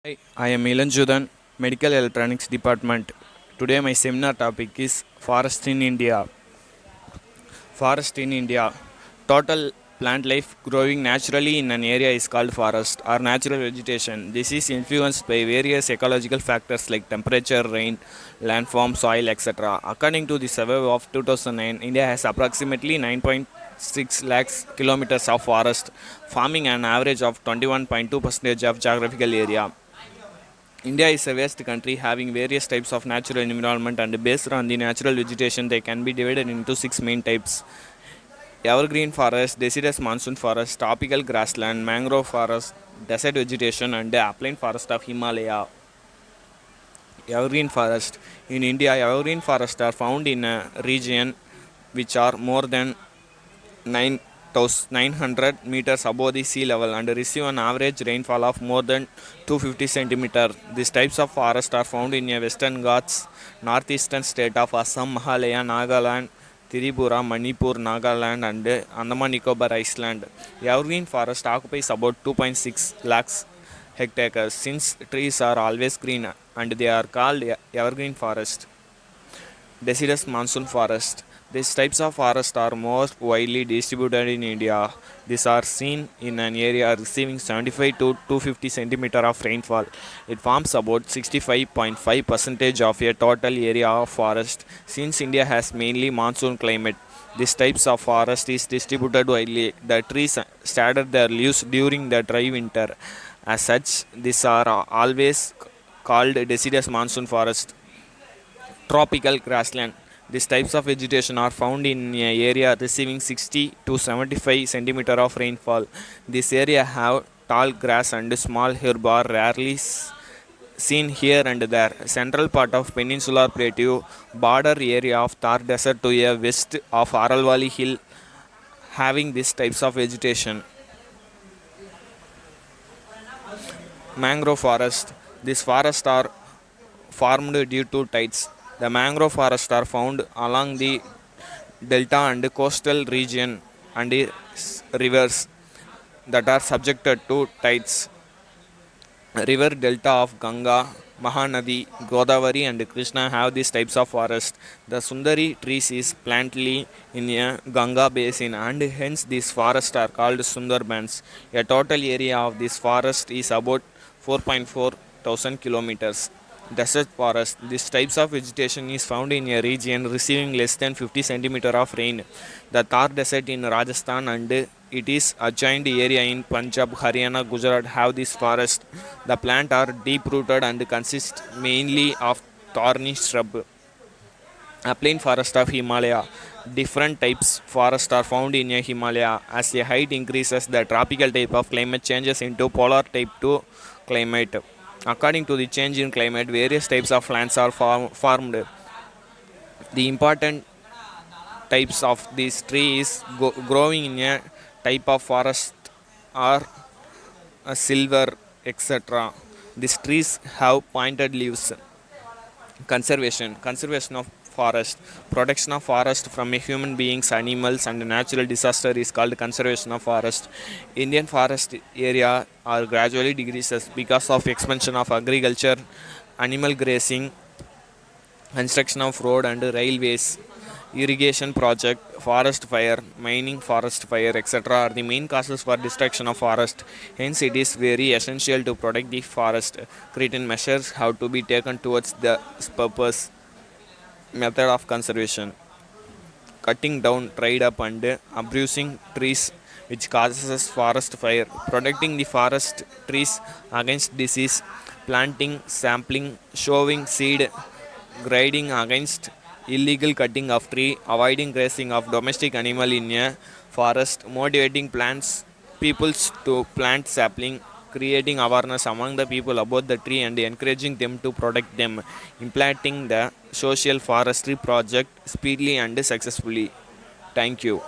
Hi, I am Milan Judan, Medical Electronics Department. Today my seminar topic is Forest in India. Forest in India. Total plant life growing naturally in an area is called forest or natural vegetation. This is influenced by various ecological factors like temperature, rain, landform, soil, etc. According to the survey of 2009, India has approximately 9.6 lakhs kilometers of forest, forming an average of 21.2% of geographical area. India is a vast country having various types of natural environment, and based on the natural vegetation they can be divided into six main types: evergreen forest, deciduous monsoon forest, tropical grassland, mangrove forest, desert vegetation, and the upland forest of Himalaya. Evergreen forest in India, evergreen forests are found in a region which are more than 900 meters above the sea level and receive an average rainfall of more than 250 centimeters. These types of forests are found in the Western Ghats, northeastern state of Assam, Meghalaya, Nagaland, Tripura, Manipur, Nagaland, and Andaman Nicobar Island. Evergreen forest occupies about 2.6 lakhs hectares. Since trees are always green and they are called evergreen forest. Deciduous monsoon forest. These types of forests are most widely distributed in India. These are seen in an area receiving 75 to 250 centimeter of rainfall. It forms about 65.5% of a total area of forest. Since India has mainly monsoon climate, these types of forest is distributed widely. The trees scatter their leaves during the dry winter. As such, these are always called deciduous monsoon forest. Tropical grassland. These types of vegetation are found in an area receiving 60 to 75 centimeter of rainfall. This area have tall grass and small herb are rarely seen here and there. Central part of peninsular plateau, border area of Thar Desert to a west of Aravalli Hill having these types of vegetation. Mangrove forest. These forests are formed due to tides. The mangrove forests are found along the delta and coastal region and rivers that are subjected to tides. River delta of Ganga, Mahanadi, Godavari, and Krishna have these types of forest. The Sundari trees is planted in a Ganga basin, and hence these forests are called Sundarbans. A total area of this forest is about 4.4 thousand kilometers. Desert forest. This types of vegetation is found in a region receiving less than 50 centimeter of rain. The Thar Desert in Rajasthan and it is adjoined area in Punjab, Haryana, Gujarat have this forest. The plant are deep rooted and consist mainly of thorny shrub. Upland forest of Himalaya. Different types forest are found in a Himalaya. As the height increases, the tropical type of climate changes into polar type 2 climate. According to the change in climate, various types of plants are formed. The important types of this tree is growing in a type of forest or a silver, etc. These trees have pointed leaves. Conservation of forest. Protection of forest from human beings, animals, and natural disaster is called conservation of forest. Indian forest area are gradually decreases because of expansion of agriculture, animal grazing, construction of road and railways, irrigation project, forest fire, mining, forest fire, etc. are the main causes for destruction of forest. Hence, it is very essential to protect the forest. Certain measures have to be taken towards the purpose. Method of conservation: cutting down dried up and abusing trees which causes forest fire, protecting the forest trees against disease, planting, sampling, sowing seed, grading against illegal cutting of tree, avoiding grazing of domestic animal in a forest, motivating plants peoples to plant sapling, creating awareness among the people about the tree and encouraging them to protect them, implementing the social forestry project speedily and successfully. Thank you.